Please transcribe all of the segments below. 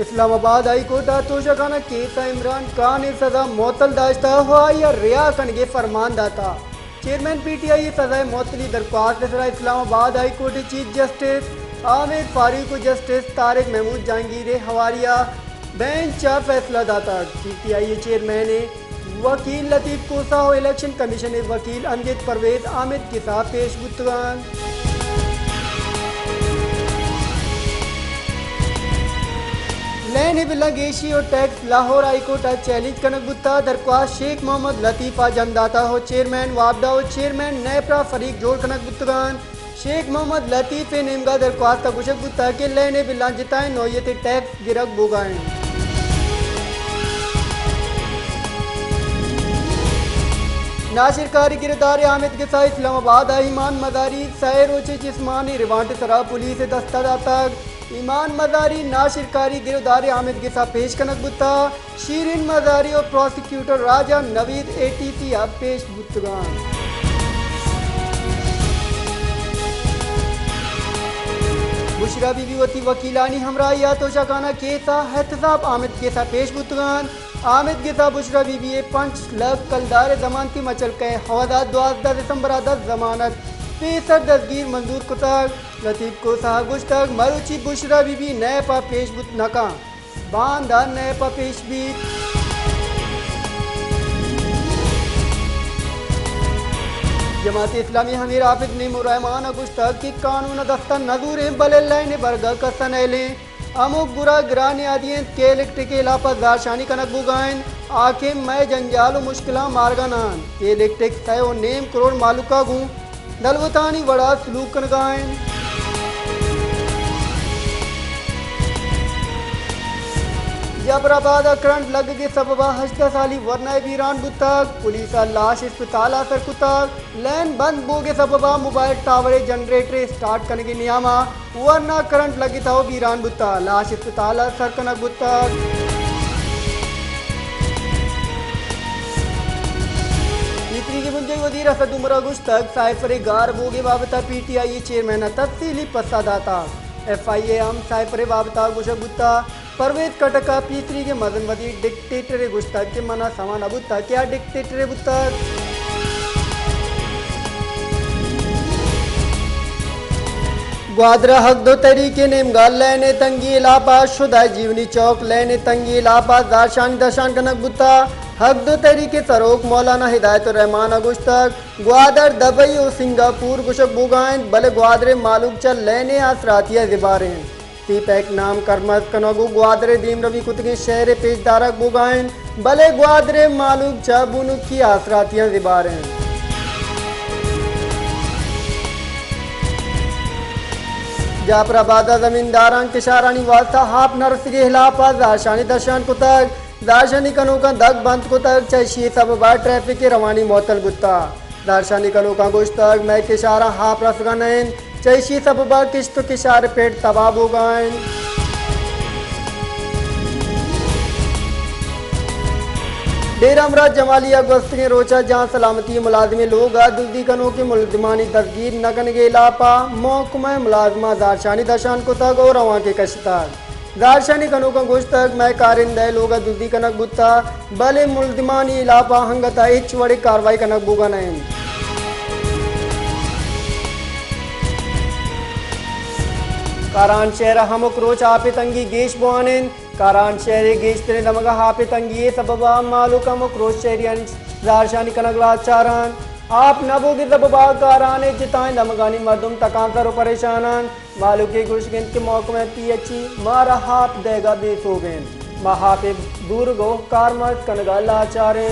Islamabad high court Toshakhana case Imran Khan सजा मोतल दाश्ता हुआ या रिया कनगे फरमान दाता चेयरमैन पीटीआई सजा मोतली दरख्वास्त सरा Islamabad high court chief justice Aamir Farooq को जस्टिस तारिक महमूद जहांगीर हवारिया बेंच फैसला दाता पीटीआई चेयरमैन वकील लतीफ़ कोसा और इलेक्शन कमीशन वकील अमजद परवेज आमिद के साथ पेश गुत्तगान लैन बिल्ला गेशी और टैक्स लाहौर हाईकोर्ट चैलेंज कनक बुत्ता दरख्वास्त शेख मोहम्मद लतीफ़ा जमदाता हो चेयरमैन वापडा हो चेयरमैन नैपरा फरीक जोड़ कनक बुत्तगान शेख मोहम्मद लतीफ़ नेमगा दरख्वास्त गुशक बुत्ता के लैन बिल्ला जिताएं नौयत टैक्स गिरक बोगाएं नाशिरकारी गिरदार आमिद के साथ इस्लामाबाद ईमान मदारी सैर रोचे जिस्मानी रिवांड सरा पुलिस दस्ता दाता ईमान मदारी नाशिरकारी गिरदार आमिद के साथ पेश कनक बुत्ता शीरिन मदारी और प्रोसिक्यूटर राजा नवीद एटीसी अब पेश बुत्तगान बुशरा बीबी वती वकीलानी हमराहिया तोशाखाना केसा एहतसाब आमिद के साथ पेश बुत्तगान आमिद के साथ बुशरा बीबी 5 लाख कलदार जमानती मचल के हवादा 12 दिसंबर 10 जमानत 65 दसगीर मंजूर कुतक लतीफ़ को साहगुश तक मरुची बुशरा बीबी नए पा पेश बुत नका बांदा नए पा पेश बीत जमात इस्लामी हमीर हाफिज ने मुरहमान अगुश्तक की कानून दस्ता नजूर बल्लाइन बरगा कसन अमुक गुरा गिराने आदियन के इलेक्ट्रिक इलापा दारशानी कनक बुगाइन आखे मैं जंजाल मुश्किल मारगानान के इलेक्ट्रिक तय नेम करोड़ मालूका गूँ दलवतानी बड़ा सलूक कनगाइन जबराबाद करंट लग के सबबा हस्ता साली वरना वीरान बुतक पुलिस लाश अस्पताल असर कुतक लैन बंद बोगे सबबा मोबाइल टावर जनरेटर स्टार्ट करने के नियामा वरना करंट लगी था वीरान बुत्ता लाश अस्पताल असर कनक बुतक तीसरी की मुंजे वजीर असद उमर अगुश्तक साइफर गार बोगे बाबता पीटीआई चेयरमैन तफसीली पसादाता FIA हम साइफर बाबता गुशक बुत्ता परवेज कटका पीतरी के मदन वदी डिक्टेटर गुश्तक के मना समान अबुत्ता क्या डिक्टेटर बुत्ता ग्वादरा हक दो तरीके नेमगाल लैने तंगी इलापा शुदा जीवनी चौक लैने तंगी इलापा दारशान दशान कनक बुत्ता हक दो तरीके सरोक मौलाना हिदायत रहमान अगुश्तक ग्वादर दबई और सिंगापुर गुशक बुगाइन भले ग्वादरे मालूक चल लैने आसरातिया जिबारें तीपैक नाम करमत कनगु ग्वादरे दीम रवि कुतगे शहर पेशदारक बुगाइन भले ग्वादरे मालूक चा बुनुक की आसरातियां जिबारें जाफराबादा जमींदारान किशारानी वास्ता हाफ नरस के हिलाफा दारशानी दर्शान कुतक दारशानी कनों का दग बंद कुतक चशी सब बार ट्रैफिक की रवानी मोतल गुत्ता दारशानी कनों का गुश्तक मैं किशारा हाफ रसगा नैन चैशी सब बार किश्त किशार पेट तबाह हो गए डेरा अमराज जमालिया गस्त के रोचा जहाँ सलामती मुलाजमे लोग दुल्दी कनों की मुलजमानी तस्गीर नगन के इलापा महकमा मुलाजमा दारशानी दशान को तक और रवा के कश्तार दारशानी कनों का गोश्त तक मैं कारिंदे लोग दुल्दी कनक बुत्ता भले मुलजमानी इलापा हंगता इच बड़ी कार्रवाई कनक बुगा नैन कारान शहर हमक रोच आपे तंगी गेश बोआनेन कारान शहर गेश तेरे दमगा हापे तंगी सबबा मालूक हमक रोच शहरियान दारशानी कनगला चारान आप नबोगे सबबा काराने जिताएं दमगानी मर्दुम तकांसर परेशानान मालूक के गुशगिन के मौके में पीएचई मारा हाप देगा बेस हो गए महापे दूर गो कारमत कनगला चारे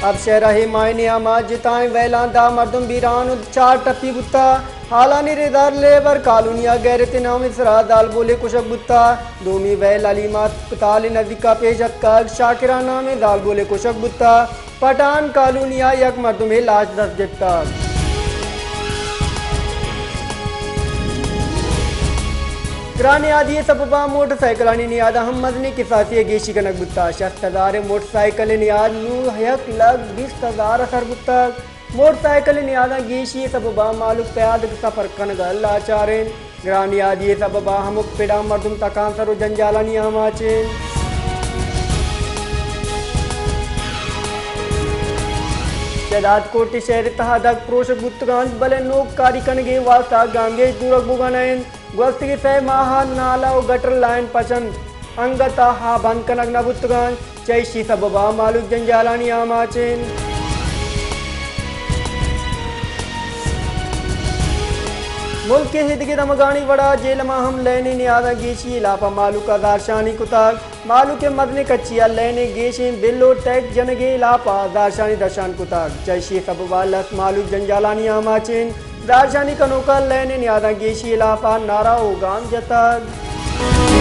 अब शहराही मायने आमाज जिताएं वैलांदा मर्दुम बीरान चार टप्पी बुत्ता हालानी रेदार लेबर कालूनिया गैरत नाम इसरा दाल बोले कुशक बुत्ता दोमी वैल अलीमा अस्पताल नजदीका पेशत कर शाकिराना में दाल बोले कुशक बुत्ता पठान कालूनिया यक मर्दुम लाश 10 जट्टा ग्राने आदि सबबा मोटरसाइकिल नियाद हम मजनी किसासी गेशी कनक बुत्ता 60,000 मोटरसाइकिल नियाद नू 1,20,000 असर बुत्ता मोटरसाइकिल नियादा गीशी सबबा मालूक प्याद सफर कनगल आचारें ग्रानी आदि सबबा हमुक पिड़ा मर्दुम तकान सरो जंजाला नियामाचे शहदाद कोटी शहर तहादक प्रोश गुत्तगांज बले नोक कारी कनगे वास्ता गांगे दूरक बुगानयन ग्वस्त के सह माहा नाला और गटर लाइन पसंद अंगता हा बंद कनक नबुत्तगांज चैशी सबबा मालूक जंजालानी आमाचेन मुल्क के हित के दमगानी वड़ा जेल माहम लेने नियादा गेशी लापा मालू का दारशानी कुताग मालू के मदने कच्चिया लेने गेशें बिल्लो टैग जनगे लापा दारशानी दर्शान कुताग जैशी सबबा लस मालू जंजालानी आमाचेन दारशानी कनोका लेने नियादा गेशी लापा नारा ओगान जताग